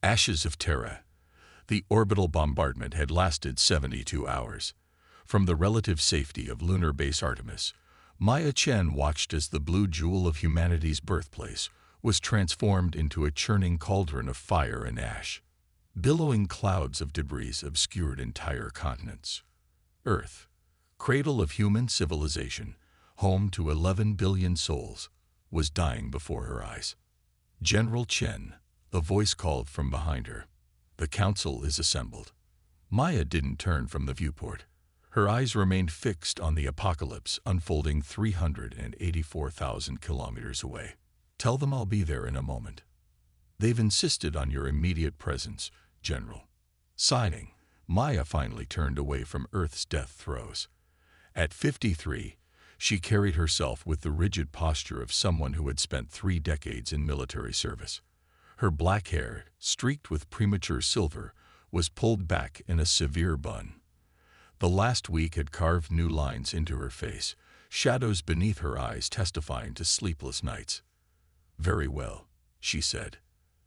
Ashes of Terra. The orbital bombardment had lasted 72 hours. From the relative safety of lunar base Artemis, Maya Chen watched as the blue jewel of humanity's birthplace was transformed into a churning cauldron of fire and ash. Billowing clouds of debris obscured entire continents. Earth, cradle of human civilization, home to 11 billion souls, was dying before her eyes. General Chen, a voice called from behind her. The council is assembled. Maya didn't turn from the viewport. Her eyes remained fixed on the apocalypse unfolding 384,000 kilometers away. Tell them I'll be there in a moment. They've insisted on your immediate presence, General. Sighing, Maya finally turned away from Earth's death throes. At 53, she carried herself with the rigid posture of someone who had spent 3 decades in military service. Her black hair, streaked with premature silver, was pulled back in a severe bun. The last week had carved new lines into her face, shadows beneath her eyes testifying to sleepless nights. "Very well," she said.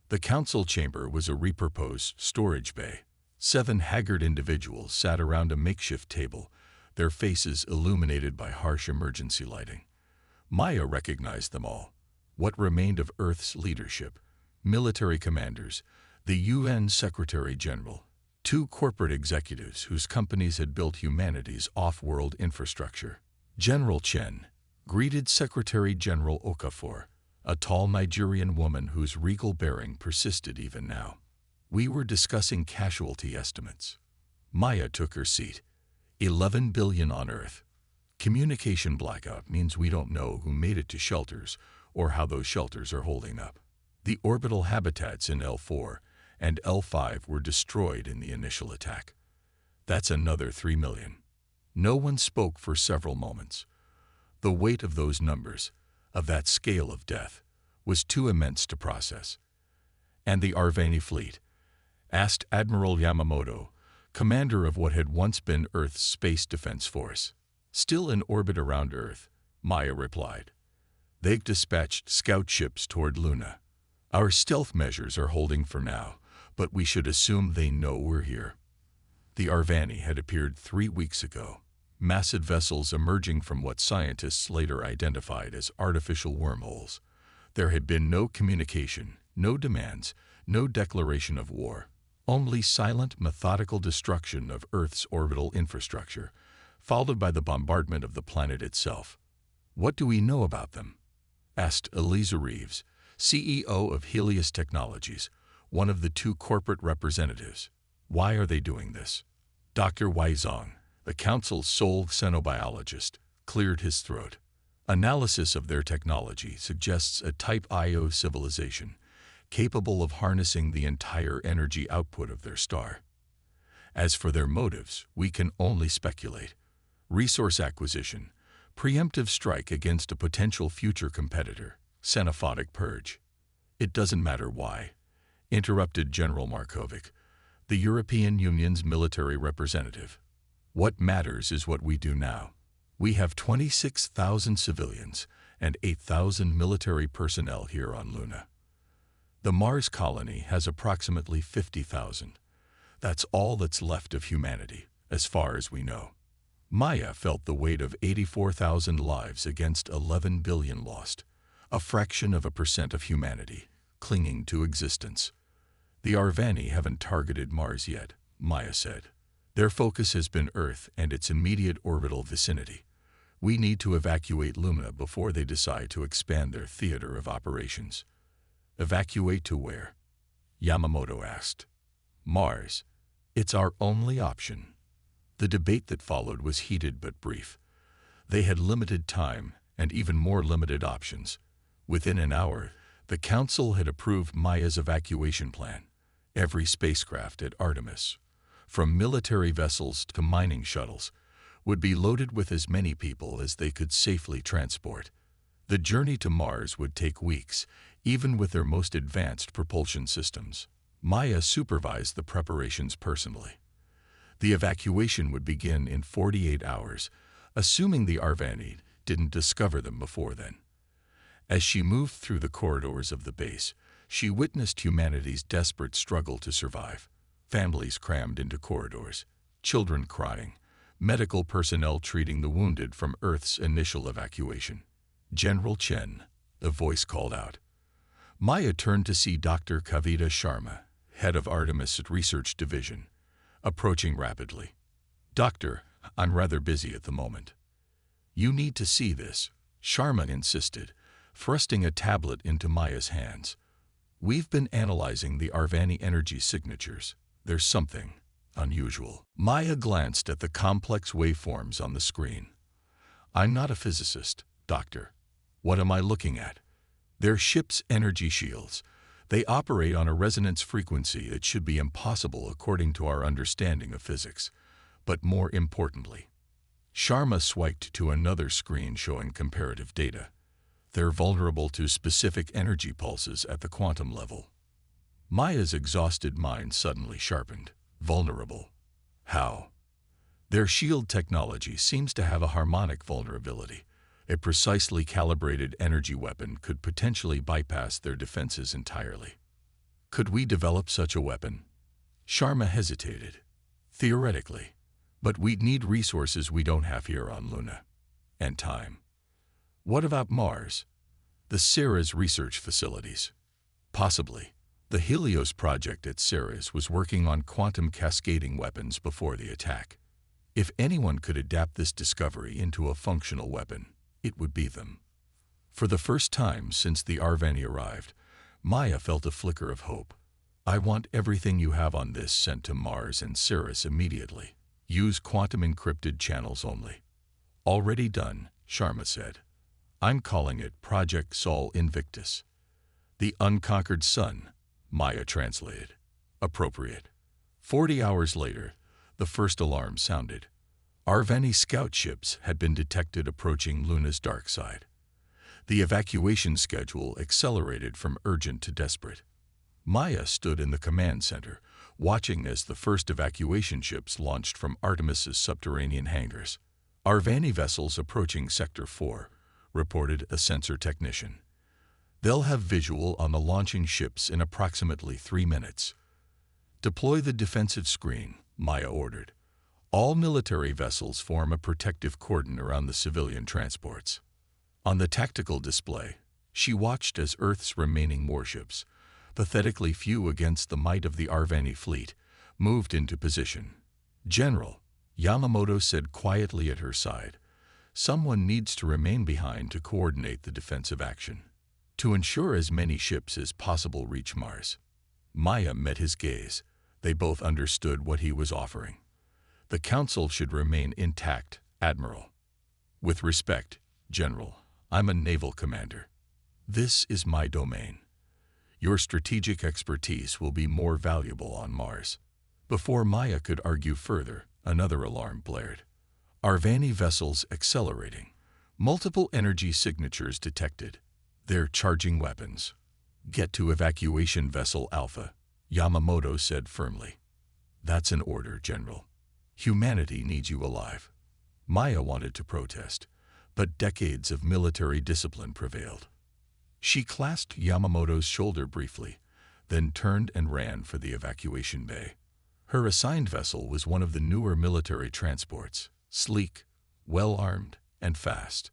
The council chamber was a repurposed storage bay. 7 haggard individuals sat around a makeshift table, their faces illuminated by harsh emergency lighting. Maya recognized them all. What remained of Earth's leadership, military commanders, the UN Secretary-General, 2 corporate executives whose companies had built humanity's off-world infrastructure. General Chen greeted Secretary-General Okafor, a tall Nigerian woman whose regal bearing persisted even now. We were discussing casualty estimates. Maya took her seat. 11 billion on Earth. Communication blackout means we don't know who made it to shelters or how those shelters are holding up. The orbital habitats in L4 and L5 were destroyed in the initial attack. That's another 3 million. No one spoke for several moments. The weight of those numbers, of that scale of death, was too immense to process. "And the Arvani fleet?" asked Admiral Yamamoto, commander of what had once been Earth's Space Defense Force. "Still in orbit around Earth," Maya replied. "They've dispatched scout ships toward Luna. Our stealth measures are holding for now, but we should assume they know we're here." The Arvani had appeared 3 weeks ago, massive vessels emerging from what scientists later identified as artificial wormholes. There had been no communication, no demands, no declaration of war. Only silent, methodical destruction of Earth's orbital infrastructure, followed by the bombardment of the planet itself. "What do we know about them?" asked Eliza Reeves, CEO of Helios Technologies, one of the 2 corporate representatives. "Why are they doing this?" Dr. Wei Zong, the council's sole xenobiologist, cleared his throat. "Analysis of their technology suggests a Type Io civilization, capable of harnessing the entire energy output of their star. As for their motives, we can only speculate. Resource acquisition, preemptive strike against a potential future competitor, xenophobic purge." "It doesn't matter why," interrupted General Markovic, the European Union's military representative. "What matters is what we do now. We have 26,000 civilians and 8,000 military personnel here on Luna. The Mars colony has approximately 50,000. That's all that's left of humanity, as far as we know." Maya felt the weight of 84,000 lives against 11 billion lost, a fraction of a percent of humanity, clinging to existence. "The Arvani haven't targeted Mars yet," Maya said. "Their focus has been Earth and its immediate orbital vicinity. We need to evacuate Luna before they decide to expand their theater of operations." "Evacuate to where?" Yamamoto asked. "Mars. It's our only option." The debate that followed was heated but brief. They had limited time and even more limited options. Within an hour, the council had approved Maya's evacuation plan. Every spacecraft at Artemis, from military vessels to mining shuttles, would be loaded with as many people as they could safely transport. The journey to Mars would take weeks, even with their most advanced propulsion systems. Maya supervised the preparations personally. The evacuation would begin in 48 hours, assuming the Arvani didn't discover them before then. As she moved through the corridors of the base, She witnessed humanity's desperate struggle to survive. Families crammed into corridors, children crying, medical personnel treating the wounded from Earth's initial evacuation. "General Chen," a voice called out. Maya turned to see Dr. Kavita Sharma, head of Artemis Research Division, approaching rapidly. "Doctor, I'm rather busy at the moment." "You need to see this," Sharma insisted, thrusting a tablet into Maya's hands. "We've been analyzing the Arvani energy signatures. There's something unusual." Maya glanced at the complex waveforms on the screen. "I'm not a physicist, Doctor. What am I looking at?" "They're ship's energy shields. They operate on a resonance frequency that should be impossible according to our understanding of physics. But more importantly," Sharma swiped to another screen showing comparative data. "They're vulnerable to specific energy pulses at the quantum level." Maya's exhausted mind suddenly sharpened. Vulnerable? How? "Their shield technology seems to have a harmonic vulnerability. A precisely calibrated energy weapon could potentially bypass their defenses entirely." "Could we develop such a weapon?" Sharma hesitated. "Theoretically. But we'd need resources we don't have here on Luna. And time." "What about Mars? The Ceres research facilities?" "Possibly. The Helios project at Ceres was working on quantum cascading weapons before the attack. If anyone could adapt this discovery into a functional weapon, it would be them." For the first time since the Arvani arrived, Maya felt a flicker of hope. "I want everything you have on this sent to Mars and Ceres immediately. Use quantum-encrypted channels only." "Already done," Sharma said. "I'm calling it Project Sol Invictus." "The Unconquered Sun," Maya translated. "Appropriate." 40 hours later, the first alarm sounded. Arvani scout ships had been detected approaching Luna's dark side. The evacuation schedule accelerated from urgent to desperate. Maya stood in the command center, watching as the first evacuation ships launched from Artemis's subterranean hangars. "Arvani vessels approaching Sector 4, reported a sensor technician. "They'll have visual on the launching ships in approximately 3 minutes. "Deploy the defensive screen," Maya ordered. "All military vessels form a protective cordon around the civilian transports." On the tactical display, she watched as Earth's remaining warships, pathetically few against the might of the Arvani fleet, moved into position. "General," Yamamoto said quietly at her side, "someone needs to remain behind to coordinate the defensive action, to ensure as many ships as possible reach Mars." Maya met his gaze. They both understood what he was offering. "The Council should remain intact, Admiral." "With respect, General, I'm a naval commander. This is my domain. Your strategic expertise will be more valuable on Mars." Before Maya could argue further, another alarm blared. "Arvani vessels accelerating. Multiple energy signatures detected. They're charging weapons." "Get to evacuation vessel Alpha," Yamamoto said firmly. "That's an order, General. Humanity needs you alive." Maya wanted to protest, but decades of military discipline prevailed. She clasped Yamamoto's shoulder briefly, then turned and ran for the evacuation bay. Her assigned vessel was one of the newer military transports, sleek, well-armed, and fast.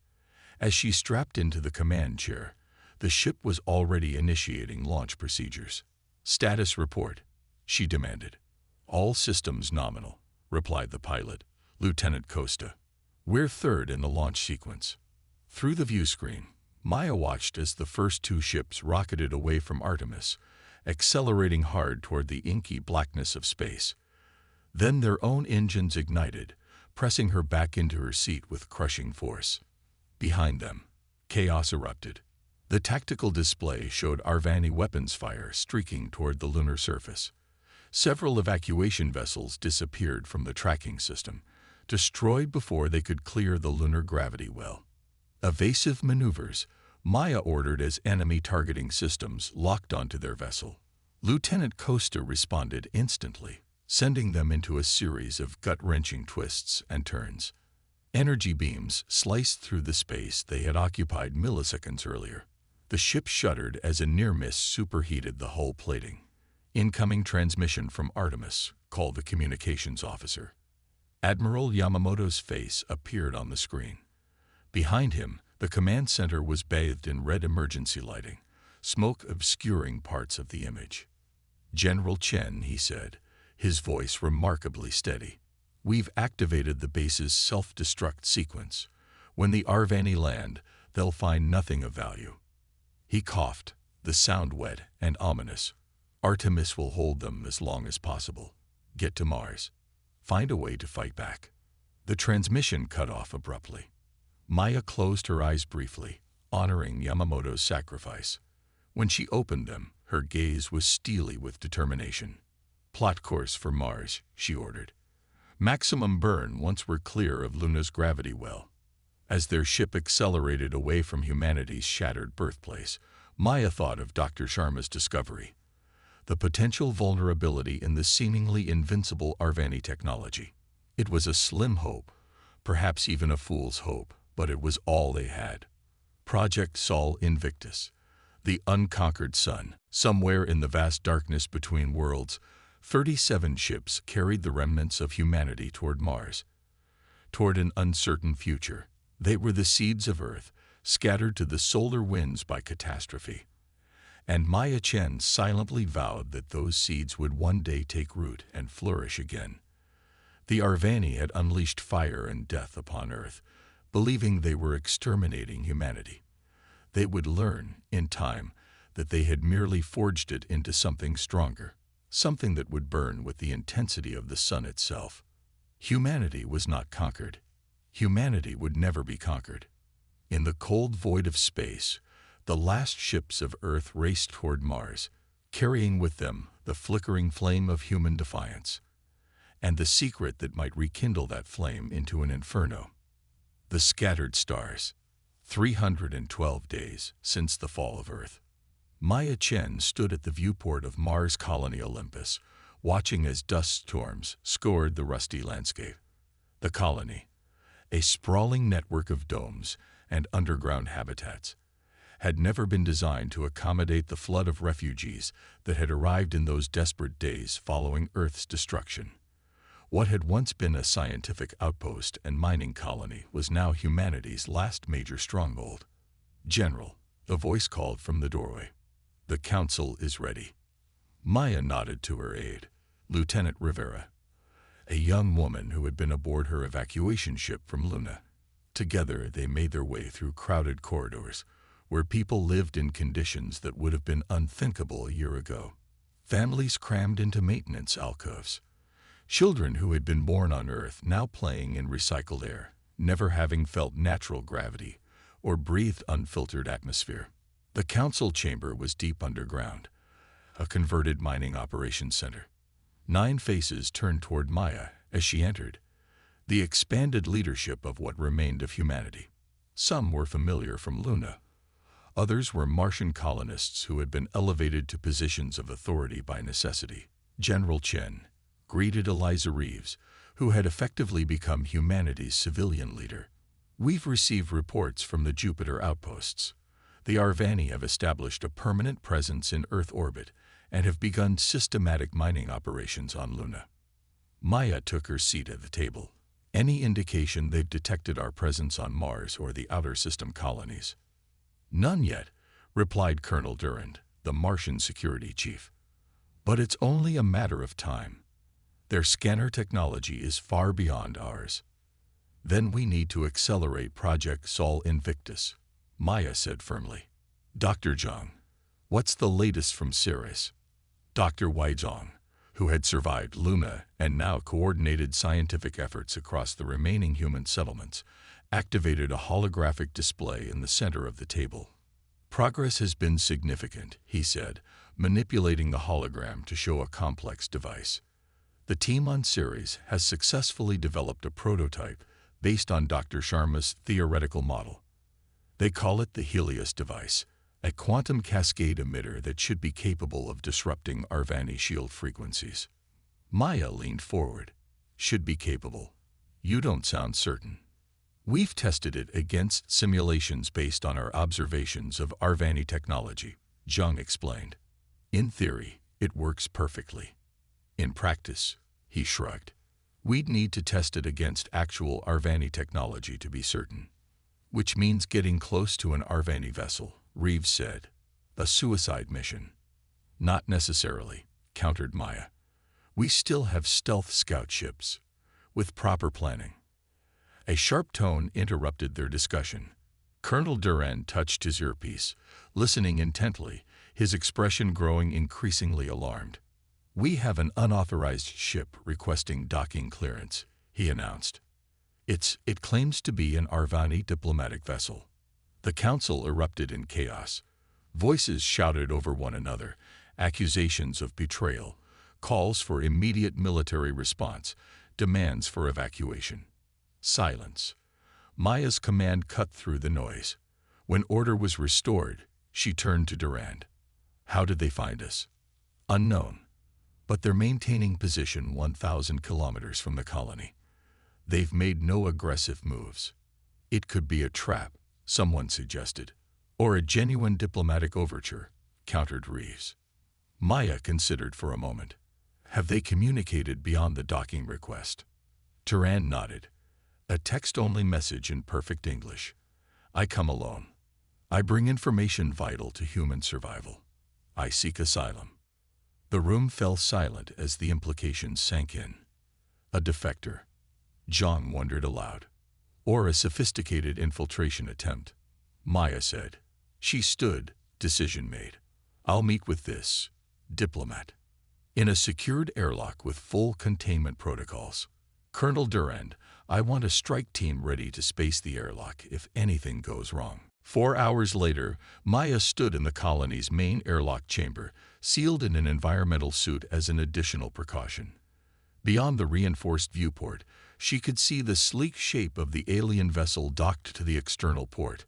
As she strapped into the command chair, the ship was already initiating launch procedures. "Status report," she demanded. "All systems nominal," replied the pilot, Lieutenant Costa. "We're third in the launch sequence." Through the view screen, Maya watched as the first 2 ships rocketed away from Artemis, accelerating hard toward the inky blackness of space. Then their own engines ignited, pressing her back into her seat with crushing force. Behind them, chaos erupted. The tactical display showed Arvani weapons fire streaking toward the lunar surface. Several evacuation vessels disappeared from the tracking system, destroyed before they could clear the lunar gravity well. Evasive maneuvers, Maya ordered as enemy targeting systems locked onto their vessel. Lieutenant Costa responded instantly, sending them into a series of gut-wrenching twists and turns. Energy beams sliced through the space they had occupied milliseconds earlier. The ship shuddered as a near miss superheated the hull plating. "Incoming transmission from Artemis," called the communications officer. Admiral Yamamoto's face appeared on the screen. Behind him, the command center was bathed in red emergency lighting, smoke obscuring parts of the image. "General Chen," he said, his voice remarkably steady, "we've activated the base's self-destruct sequence. When the Arvani land, they'll find nothing of value." He coughed, the sound wet and ominous. "Artemis will hold them as long as possible. Get to Mars. Find a way to fight back." The transmission cut off abruptly. Maya closed her eyes briefly, honoring Yamamoto's sacrifice. When she opened them, her gaze was steely with determination. "Plot course for Mars," she ordered. "Maximum burn once we're clear of Luna's gravity well." As their ship accelerated away from humanity's shattered birthplace, Maya thought of Dr. Sharma's discovery. The potential vulnerability in the seemingly invincible Arvani technology. It was a slim hope, perhaps even a fool's hope, but it was all they had. Project Sol Invictus. The unconquered sun. Somewhere in the vast darkness between worlds, 37 ships carried the remnants of humanity toward Mars, toward an uncertain future. They were the seeds of Earth, scattered to the solar winds by catastrophe. And Maya Chen silently vowed that those seeds would one day take root and flourish again. The Arvani had unleashed fire and death upon Earth, believing they were exterminating humanity. They would learn, in time, that they had merely forged it into something stronger, something that would burn with the intensity of the sun itself. Humanity was not conquered. Humanity would never be conquered. In the cold void of space, the last ships of Earth raced toward Mars, carrying with them the flickering flame of human defiance, and the secret that might rekindle that flame into an inferno. The scattered stars. 312 days since the fall of Earth. Maya Chen stood at the viewport of Mars colony Olympus, watching as dust storms scoured the rusty landscape. The colony, a sprawling network of domes and underground habitats, had never been designed to accommodate the flood of refugees that had arrived in those desperate days following Earth's destruction. What had once been a scientific outpost and mining colony was now humanity's last major stronghold. "General," the voice called from the doorway. "The council is ready." Maya nodded to her aide, Lieutenant Rivera, a young woman who had been aboard her evacuation ship from Luna. Together they made their way through crowded corridors, where people lived in conditions that would have been unthinkable a year ago. Families crammed into maintenance alcoves. Children who had been born on Earth now playing in recycled air, never having felt natural gravity or breathed unfiltered atmosphere. The council chamber was deep underground, a converted mining operations center. 9 faces turned toward Maya as she entered, the expanded leadership of what remained of humanity. Some were familiar from Luna. Others were Martian colonists who had been elevated to positions of authority by necessity. General Chen greeted Eliza Reeves, who had effectively become humanity's civilian leader. "We've received reports from the Jupiter outposts. The Arvani have established a permanent presence in Earth orbit and have begun systematic mining operations on Luna." Maya took her seat at the table. "Any indication they've detected our presence on Mars or the outer system colonies?" "None yet," replied Colonel Durand, the Martian security chief. "But it's only a matter of time. Their scanner technology is far beyond ours. Then we need to accelerate Project Sol Invictus," Maya said firmly. "Dr. Zhang, what's the latest from Ceres?" Dr. Weizhong, who had survived Luna and now coordinated scientific efforts across the remaining human settlements, activated a holographic display in the center of the table. "Progress has been significant," he said, manipulating the hologram to show a complex device. "The team on Ceres has successfully developed a prototype based on Dr. Sharma's theoretical model. They call it the Helios device, a quantum cascade emitter that should be capable of disrupting Arvani shield frequencies." Maya leaned forward. "Should be capable. You don't sound certain." We've tested it against simulations based on our observations of Arvani technology, Jung explained. In theory, it works perfectly. In practice, he shrugged. We'd need to test it against actual Arvani technology to be certain. Which means getting close to an Arvani vessel, Reeves said. A suicide mission. Not necessarily, countered Maya. We still have stealth scout ships. With proper planning. A sharp tone interrupted their discussion. Colonel Durand touched his earpiece, listening intently, his expression growing increasingly alarmed. We have an unauthorized ship requesting docking clearance, he announced. It claims to be an Arvani diplomatic vessel. The council erupted in chaos. Voices shouted over one another, accusations of betrayal, calls for immediate military response, demands for evacuation. Silence. Maya's command cut through the noise. When order was restored, she turned to Durand. How did they find us? Unknown. But they're maintaining position 1,000 kilometers from the colony. They've made no aggressive moves. It could be a trap, someone suggested. Or a genuine diplomatic overture, countered Reeves. Maya considered for a moment. Have they communicated beyond the docking request? Durand nodded. A text-only message in perfect English. I come alone. I bring information vital to human survival. I seek asylum. The room fell silent as the implications sank in. A defector. Zhang wondered aloud. Or a sophisticated infiltration attempt. Maya said. She stood, decision made. I'll meet with this diplomat. In a secured airlock with full containment protocols. Colonel Durand, I want a strike team ready to space the airlock if anything goes wrong. 4 hours later, Maya stood in the colony's main airlock chamber, sealed in an environmental suit as an additional precaution. Beyond the reinforced viewport, she could see the sleek shape of the alien vessel docked to the external port,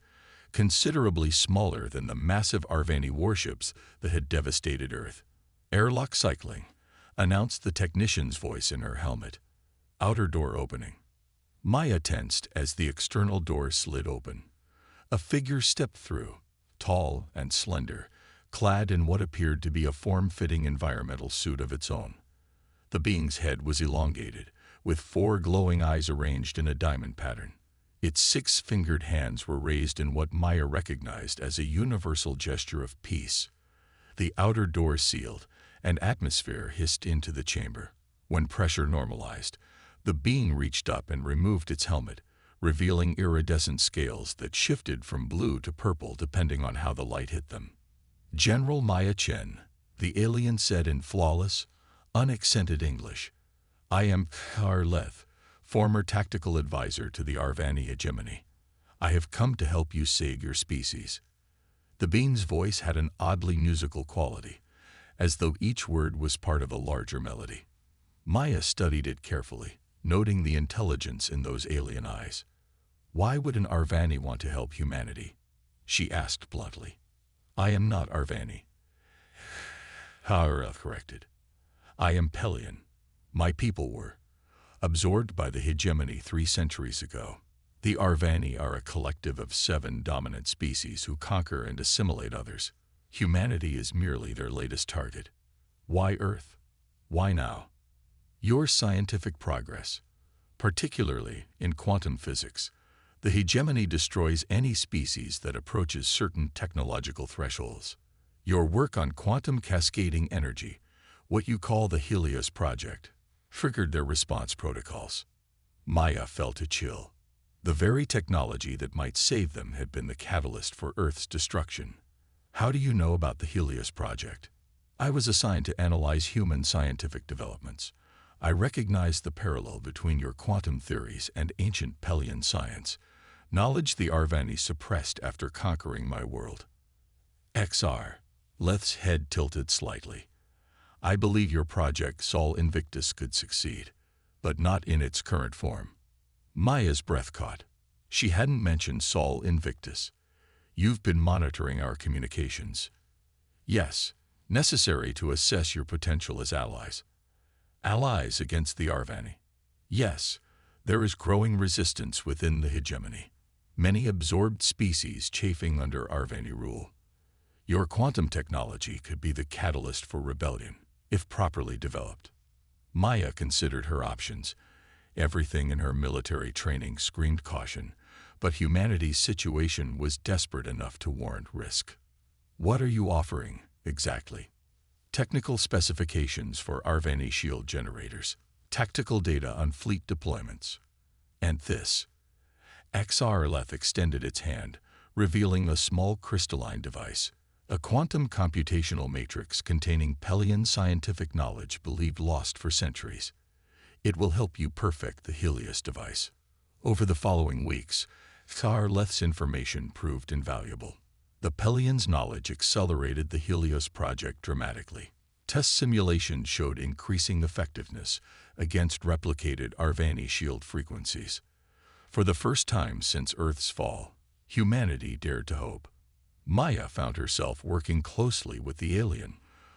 considerably smaller than the massive Arvani warships that had devastated Earth. Airlock cycling, announced the technician's voice in her helmet. Outer door opening. Maya tensed as the external door slid open. A figure stepped through, tall and slender, clad in what appeared to be a form-fitting environmental suit of its own. The being's head was elongated, with 4 glowing eyes arranged in a diamond pattern. Its 6-fingered hands were raised in what Maya recognized as a universal gesture of peace. The outer door sealed, and atmosphere hissed into the chamber. When pressure normalized, the being reached up and removed its helmet, revealing iridescent scales that shifted from blue to purple depending on how the light hit them. General Maya Chen, the alien said in flawless, unaccented English. I am Karleth, former tactical advisor to the Arvani hegemony. I have come to help you save your species. The being's voice had an oddly musical quality, as though each word was part of a larger melody. Maya studied it carefully, noting the intelligence in those alien eyes. Why would an Arvani want to help humanity? She asked bluntly. I am not Arvani. Harel corrected. I am Pelion. My people were absorbed by the hegemony 3 centuries ago. The Arvani are a collective of 7 dominant species who conquer and assimilate others. Humanity is merely their latest target. Why Earth? Why now? Your scientific progress, particularly in quantum physics, the hegemony destroys any species that approaches certain technological thresholds. Your work on quantum cascading energy, what you call the Helios Project, triggered their response protocols. Maya felt a chill. The very technology that might save them had been the catalyst for Earth's destruction. How do you know about the Helios Project? I was assigned to analyze human scientific developments. I recognized the parallel between your quantum theories and ancient Pelion science, knowledge the Arvani suppressed after conquering my world. XR. Leth's head tilted slightly. I believe your project Sol Invictus could succeed, but not in its current form. Maya's breath caught. She hadn't mentioned Sol Invictus. You've been monitoring our communications. Yes, necessary to assess your potential as allies. Allies against the Arvani. Yes, There is growing resistance within the hegemony. Many absorbed species chafing under Arvani rule. Your quantum technology could be the catalyst for rebellion, if properly developed. Maya considered her options. Everything in her military training screamed caution, but humanity's situation was desperate enough to warrant risk. What are you offering, exactly? Technical specifications for Arvani shield generators, tactical data on fleet deployments. And this. XRLF extended its hand, revealing a small crystalline device, a quantum computational matrix containing Pelian scientific knowledge believed lost for centuries. It will help you perfect the Helios device. Over the following weeks, XRLF's information proved invaluable. The Pelian's knowledge accelerated the Helios project dramatically. Test simulations showed increasing effectiveness against replicated Arvani shield frequencies. For the first time since Earth's fall, humanity dared to hope. Maya found herself working closely with the alien,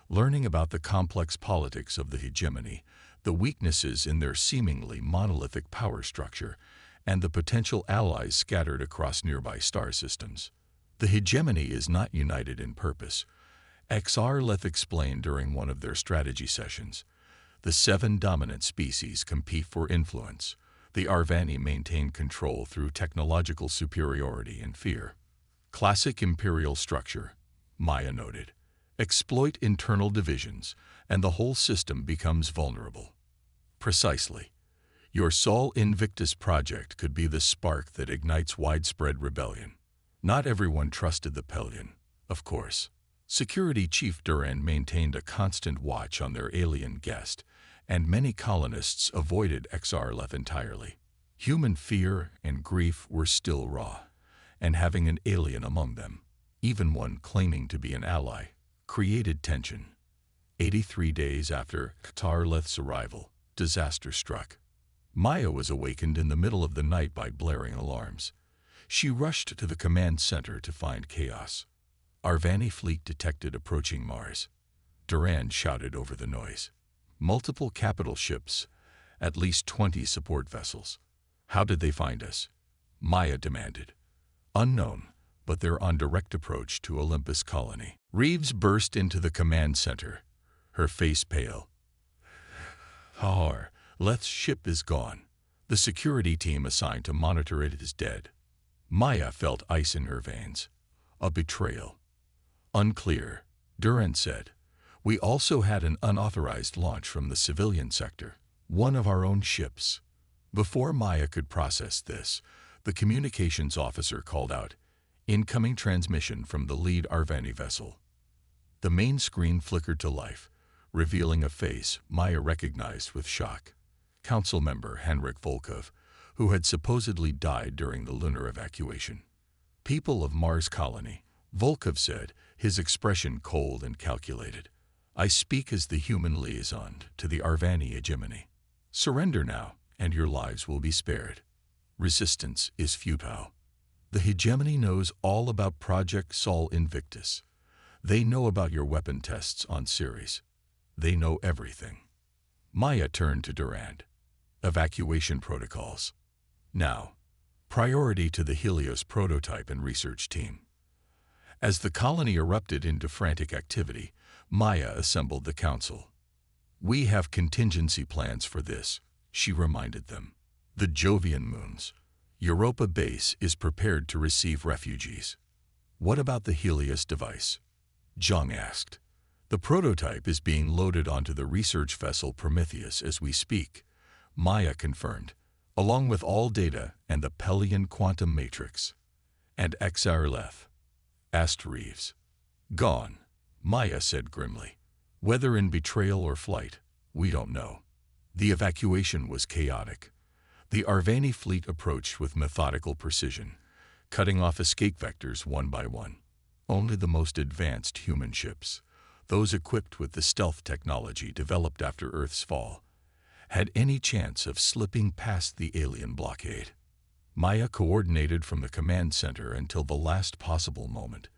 learning about the complex politics of the hegemony, the weaknesses in their seemingly monolithic power structure, and the potential allies scattered across nearby star systems. The hegemony is not united in purpose. XRLF explained during one of their strategy sessions. The 7 dominant species compete for influence. The Arvani maintain control through technological superiority and fear. Classic imperial structure, Maya noted. Exploit internal divisions, and the whole system becomes vulnerable. Precisely. Your Sol Invictus project could be the spark that ignites widespread rebellion. Not everyone trusted the Pelian, of course. Security Chief Durand maintained a constant watch on their alien guest, and many colonists avoided XRLF entirely. Human fear and grief were still raw, and having an alien among them, even one claiming to be an ally, created tension. 83 days after XRLF's arrival, disaster struck. Maya was awakened in the middle of the night by blaring alarms. She rushed to the command center to find chaos. Arvani fleet detected approaching Mars. Durand shouted over the noise. Multiple capital ships, at least 20 support vessels. How did they find us? Maya demanded. Unknown, but they're on direct approach to Olympus colony. Reeves burst into the command center, her face pale. Leth's ship is gone. The security team assigned to monitor it is dead. Maya felt ice in her veins. A betrayal. Unclear, Durand said. We also had an unauthorized launch from the civilian sector, one of our own ships. Before Maya could process this, the communications officer called out, incoming transmission from the lead Arvani vessel. The main screen flickered to life, revealing a face Maya recognized with shock. Council member Henrik Volkov, who had supposedly died during the lunar evacuation. People of Mars colony, Volkov said, his expression cold and calculated. I speak as the human liaison to the Arvani hegemony. Surrender now, and your lives will be spared. Resistance is futile. The hegemony knows all about Project Sol Invictus. They know about your weapon tests on Ceres. They know everything. Maya turned to Durand. Evacuation protocols. Now, priority to the Helios prototype and research team. As the colony erupted into frantic activity, Maya assembled the council. We have contingency plans for this, she reminded them. The Jovian moons. Europa base is prepared to receive refugees. What about the Helios device? Zhang asked. The prototype is being loaded onto the research vessel Prometheus as we speak, Maya confirmed, along with all data and the Pelian quantum matrix. And XRLF? Asked Reeves. Gone, Maya said grimly. Whether in betrayal or flight, we don't know. The evacuation was chaotic. The Arvani fleet approached with methodical precision, cutting off escape vectors one by one. Only the most advanced human ships, those equipped with the stealth technology developed after Earth's fall, had any chance of slipping past the alien blockade. Maya coordinated from the command center until the last possible moment,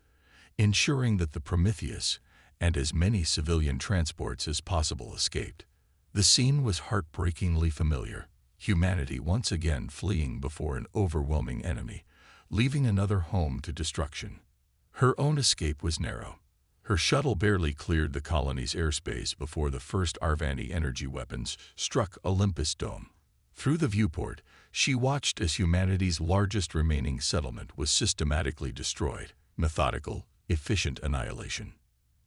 ensuring that the Prometheus and as many civilian transports as possible escaped. The scene was heartbreakingly familiar. humanity once again fleeing before an overwhelming enemy, leaving another home to destruction. Her own escape was narrow. Her shuttle barely cleared the colony's airspace before the first Arvani energy weapons struck Olympus Dome. Through the viewport, she watched as humanity's largest remaining settlement was systematically destroyed. Methodical, efficient annihilation.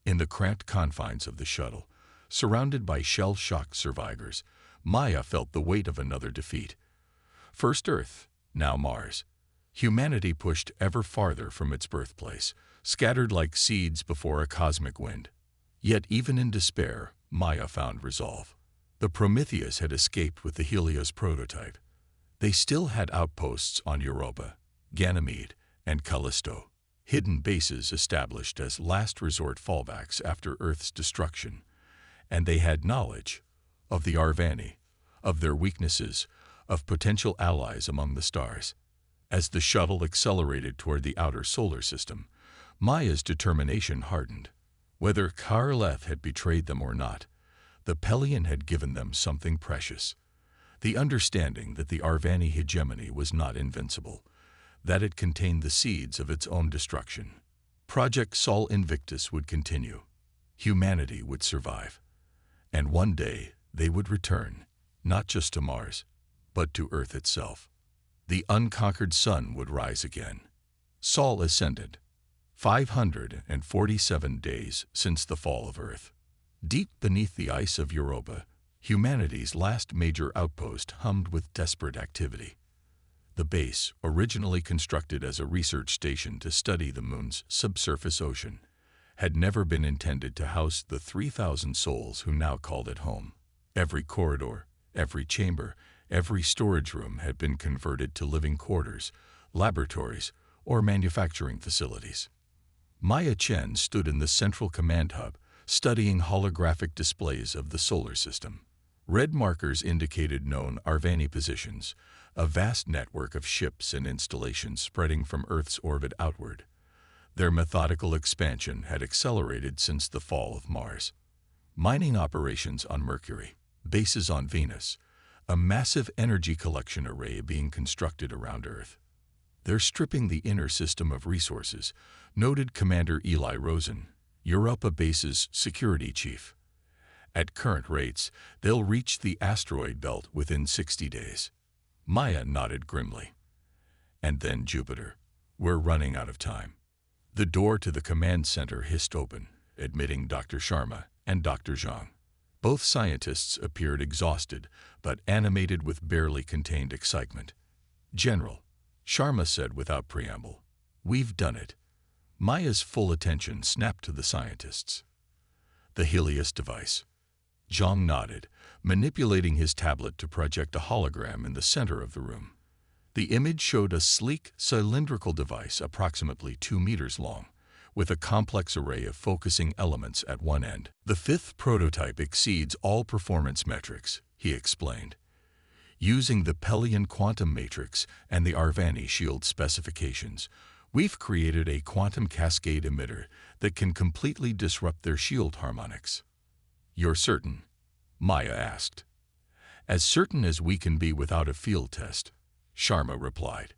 In the cramped confines of the shuttle, surrounded by shell-shocked survivors, Maya felt the weight of another defeat. First Earth, now Mars. Humanity pushed ever farther from its birthplace, scattered like seeds before a cosmic wind. Yet even in despair, Maya found resolve. The Prometheus had escaped with the Helios prototype. They still had outposts on Europa, Ganymede, and Callisto, hidden bases established as last resort fallbacks after Earth's destruction. And they had knowledge of the Arvani, of their weaknesses, of potential allies among the stars. As the shuttle accelerated toward the outer solar system, Maya's determination hardened. Whether Kharleth had betrayed them or not, the Pelion had given them something precious. The understanding that the Arvani hegemony was not invincible, that it contained the seeds of its own destruction. Project Sol Invictus would continue. Humanity would survive. And one day they would return, not just to Mars, but to Earth itself. The unconquered sun would rise again. Sol ascended. 547 days since the fall of Earth. Deep beneath the ice of Europa, humanity's last major outpost hummed with desperate activity. The base, originally constructed as a research station to study the Moon's subsurface ocean, had never been intended to house the 3,000 souls who now called it home. Every corridor, every chamber, every storage room had been converted to living quarters, laboratories, or manufacturing facilities. Maya Chen stood in the central command hub, studying holographic displays of the solar system. Red markers indicated known Arvani positions, a vast network of ships and installations spreading from Earth's orbit outward. Their methodical expansion had accelerated since the fall of Mars. Mining operations on Mercury, bases on Venus, a massive energy collection array being constructed around Earth. They're stripping the inner system of resources, noted Commander Eli Rosen, Europa Base's security chief. At current rates, they'll reach the asteroid belt within 60 days. Maya nodded grimly. And then Jupiter. We're running out of time. The door to the command center hissed open, admitting Dr. Sharma and Dr. Zhang. Both scientists appeared exhausted, but animated with barely contained excitement. "General," Sharma said without preamble, "we've done it." Maya's full attention snapped to the scientists. "The Helios device." Zhang nodded, manipulating his tablet to project a hologram in the center of the room. The image showed a sleek, cylindrical device approximately 2 meters long, with a complex array of focusing elements at one end. "The fifth prototype exceeds all performance metrics," he explained. "Using the Pelion quantum matrix and the Arvani shield specifications, we've created a quantum cascade emitter that can completely disrupt their shield harmonics." "You're certain?" Maya asked. "As certain as we can be without a field test," Sharma replied.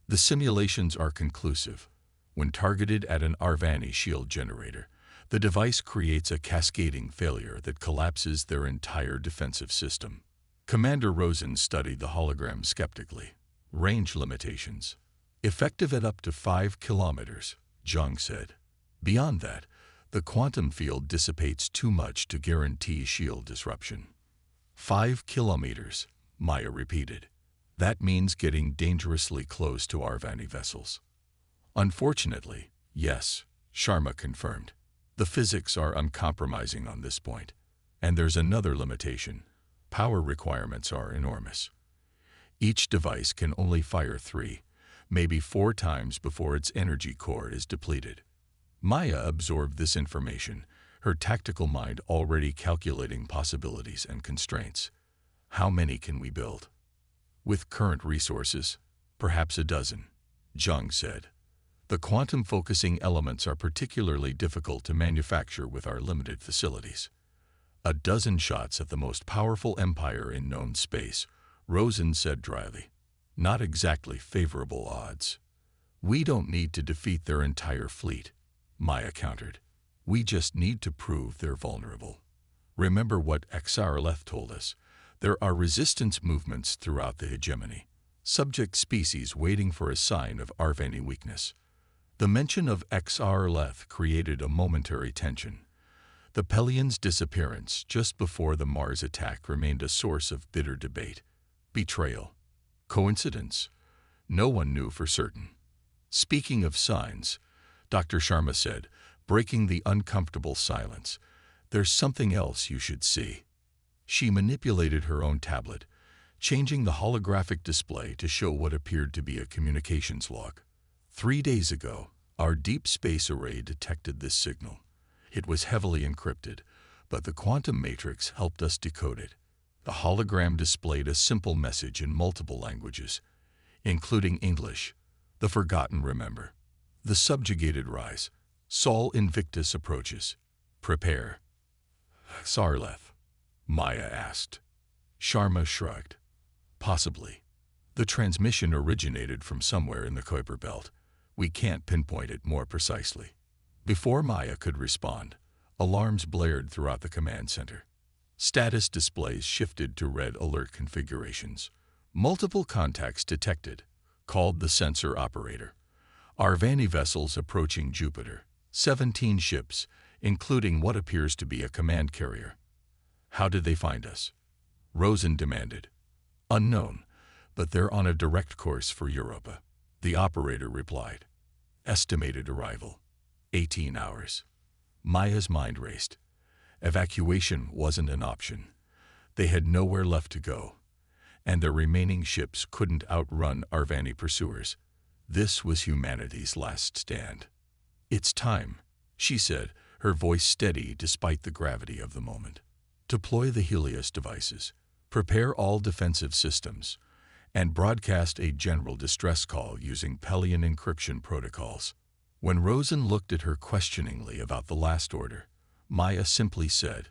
"The simulations are conclusive. When targeted at an Arvani shield generator, the device creates a cascading failure that collapses their entire defensive system." Commander Rosen studied the hologram skeptically. "Range limitations. Effective at up to 5 kilometers, Zhang said. "Beyond that, the quantum field dissipates too much to guarantee shield disruption." 5 kilometers, Maya repeated. "That means getting dangerously close to Arvani vessels." "Unfortunately, yes," Sharma confirmed. "The physics are uncompromising on this point. And there's another limitation. Power requirements are enormous. Each device can only fire 3, maybe 4 times before its energy core is depleted." Maya absorbed this information, her tactical mind already calculating possibilities and constraints. "How many can we build?" "With current resources, perhaps a dozen," Zhang said. "The quantum-focusing elements are particularly difficult to manufacture with our limited facilities." "A dozen shots at the most powerful empire in known space," Rosen said dryly. Not exactly favorable odds. We don't need to defeat their entire fleet, Maya countered. We just need to prove they're vulnerable. Remember what Xarleth told us. There are resistance movements throughout the hegemony, subject species waiting for a sign of Arvani weakness. The mention of Xarleth created a momentary tension. The Pelian's disappearance just before the Mars attack remained a source of bitter debate. Betrayal. Coincidence? No one knew for certain. Speaking of signs, Dr. Sharma said, breaking the uncomfortable silence, there's something else you should see. She manipulated her own tablet, changing the holographic display to show what appeared to be a communications log. 3 days ago, our deep space array detected this signal. It was heavily encrypted, but the quantum matrix helped us decode it. The hologram displayed a simple message in multiple languages, including English, the forgotten remember, the subjugated rise, Sol Invictus approaches. Prepare. Sarleth, Maya asked. Sharma shrugged. Possibly. The transmission originated from somewhere in the Kuiper Belt. We can't pinpoint it more precisely. Before Maya could respond, alarms blared throughout the command center. Status displays shifted to red alert configurations. Multiple contacts detected, called the sensor operator. Arvani vessels approaching Jupiter. 17 ships, including what appears to be a command carrier. How did they find us? Rosen demanded. Unknown, but they're on a direct course for Europa. The operator replied. Estimated arrival. 18 hours. Maya's mind raced. Evacuation wasn't an option. They had nowhere left to go, and their remaining ships couldn't outrun Arvani pursuers. This was humanity's last stand. It's time, she said, her voice steady despite the gravity of the moment. Deploy the Helios devices, prepare all defensive systems, and broadcast a general distress call using Pelian encryption protocols. When Rosen looked at her questioningly about the last order, Maya simply said,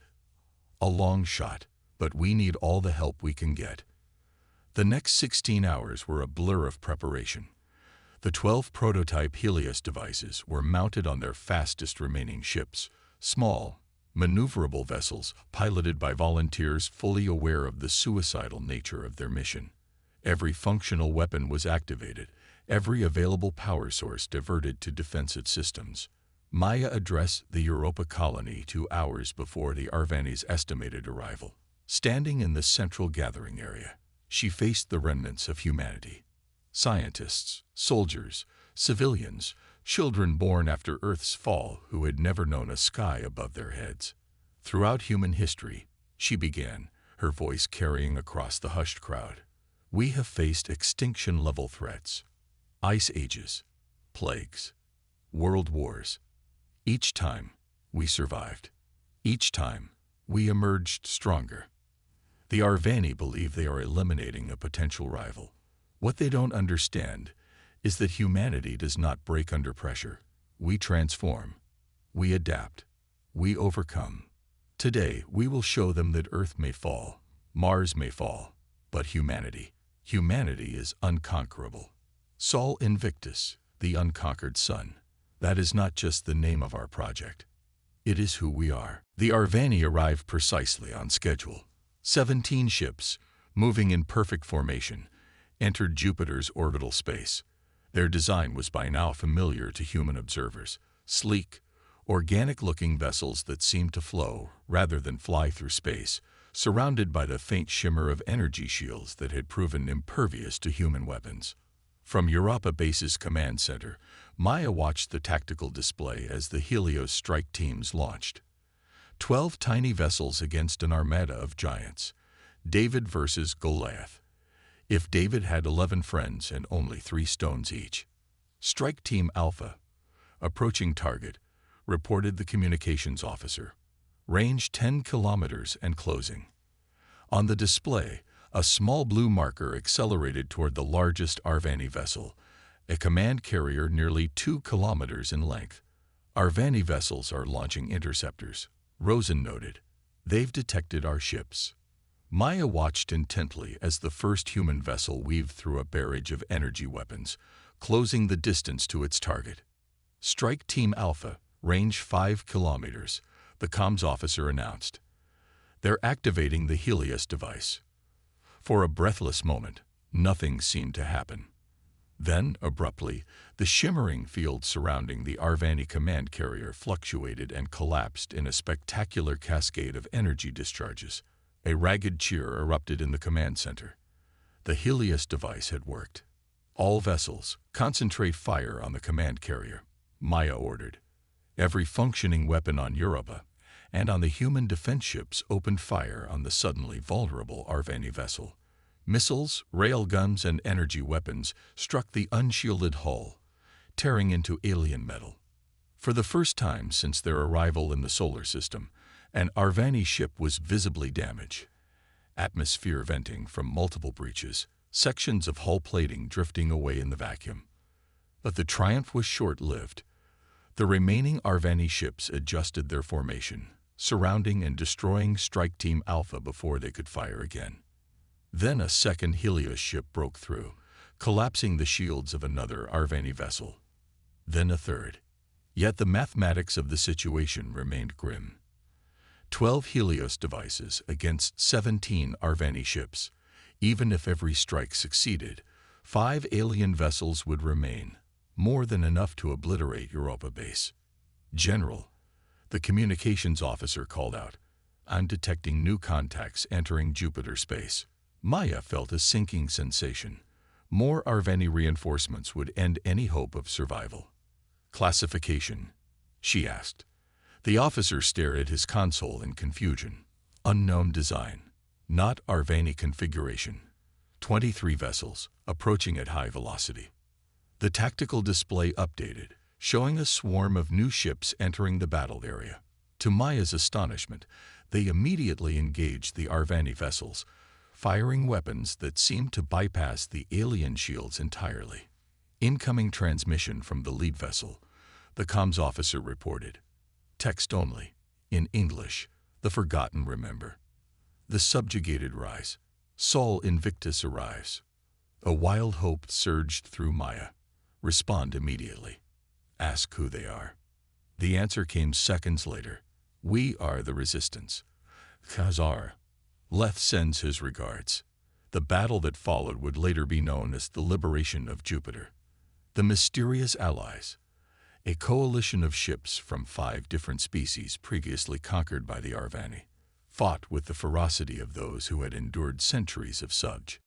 a long shot, but we need all the help we can get. The next 16 hours were a blur of preparation. The 12 prototype Helios devices were mounted on their fastest remaining ships, small, maneuverable vessels piloted by volunteers fully aware of the suicidal nature of their mission. Every functional weapon was activated, every available power source diverted to defensive systems. Maya addressed the Europa colony 2 hours before the Arvani's estimated arrival. Standing in the central gathering area, she faced the remnants of humanity. Scientists, soldiers, civilians, children born after Earth's fall who had never known a sky above their heads. Throughout human history, she began, her voice carrying across the hushed crowd. We have faced extinction-level threats, ice ages, plagues, world wars. Each time, we survived. Each time, we emerged stronger. The Arvani believe they are eliminating a potential rival. What they don't understand is that humanity does not break under pressure. We transform. We adapt. We overcome. Today, we will show them that Earth may fall, Mars may fall, but humanity is unconquerable. Sol Invictus, the unconquered sun. That is not just the name of our project. It is who we are. The Arvani arrived precisely on schedule. 17 ships, moving in perfect formation, entered Jupiter's orbital space. Their design was by now familiar to human observers. Sleek, organic-looking vessels that seemed to flow rather than fly through space, surrounded by the faint shimmer of energy shields that had proven impervious to human weapons. From Europa Base's command center, Maya watched the tactical display as the Helios strike teams launched. 12 tiny vessels against an armada of giants. David versus Goliath. If David had 11 friends and only 3 stones each. Strike Team Alpha, approaching target, reported the communications officer. Range 10 kilometers and closing. On the display, a small blue marker accelerated toward the largest Arvani vessel, a command carrier nearly 2 kilometers in length. Arvani vessels are launching interceptors, Rosen noted. They've detected our ships. Maya watched intently as the first human vessel weaved through a barrage of energy weapons, closing the distance to its target. "Strike Team Alpha, range 5 kilometers," the comms officer announced. "They're activating the Helios device." For a breathless moment, nothing seemed to happen. Then, abruptly, the shimmering field surrounding the Arvani command carrier fluctuated and collapsed in a spectacular cascade of energy discharges. A ragged cheer erupted in the command center. The Helios device had worked. "All vessels, concentrate fire on the command carrier," Maya ordered. Every functioning weapon on Europa and on the human defense ships opened fire on the suddenly vulnerable Arvani vessel. Missiles, railguns, and energy weapons struck the unshielded hull, tearing into alien metal. For the first time since their arrival in the solar system, an Arvani ship was visibly damaged. Atmosphere venting from multiple breaches, sections of hull plating drifting away in the vacuum. But the triumph was short-lived. The remaining Arvani ships adjusted their formation, surrounding and destroying Strike Team Alpha before they could fire again. Then a second Helios ship broke through, collapsing the shields of another Arvani vessel. Then a third. Yet the mathematics of the situation remained grim. 12 Helios devices against 17 Arvani ships. Even if every strike succeeded, 5 alien vessels would remain, more than enough to obliterate Europa base. "General," the communications officer called out, "I'm detecting new contacts entering Jupiter space." Maya felt a sinking sensation. More Arvani reinforcements would end any hope of survival. "Classification?" she asked. The officer stared at his console in confusion. "Unknown design. Not Arvani configuration. 23 vessels, approaching at high velocity." The tactical display updated, showing a swarm of new ships entering the battle area. To Maya's astonishment, they immediately engaged the Arvani vessels, firing weapons that seemed to bypass the alien shields entirely. "Incoming transmission from the lead vessel," the comms officer reported. "Text only. In English, the forgotten remember. The subjugated rise. Sol Invictus arrives." A wild hope surged through Maya. "Respond immediately. Ask who they are." The answer came seconds later. "We are the resistance. Khazar. Leth sends his regards." The battle that followed would later be known as the Liberation of Jupiter. The mysterious allies, a coalition of ships from 5 different species previously conquered by the Arvani, fought with the ferocity of those who had endured centuries of subjugation.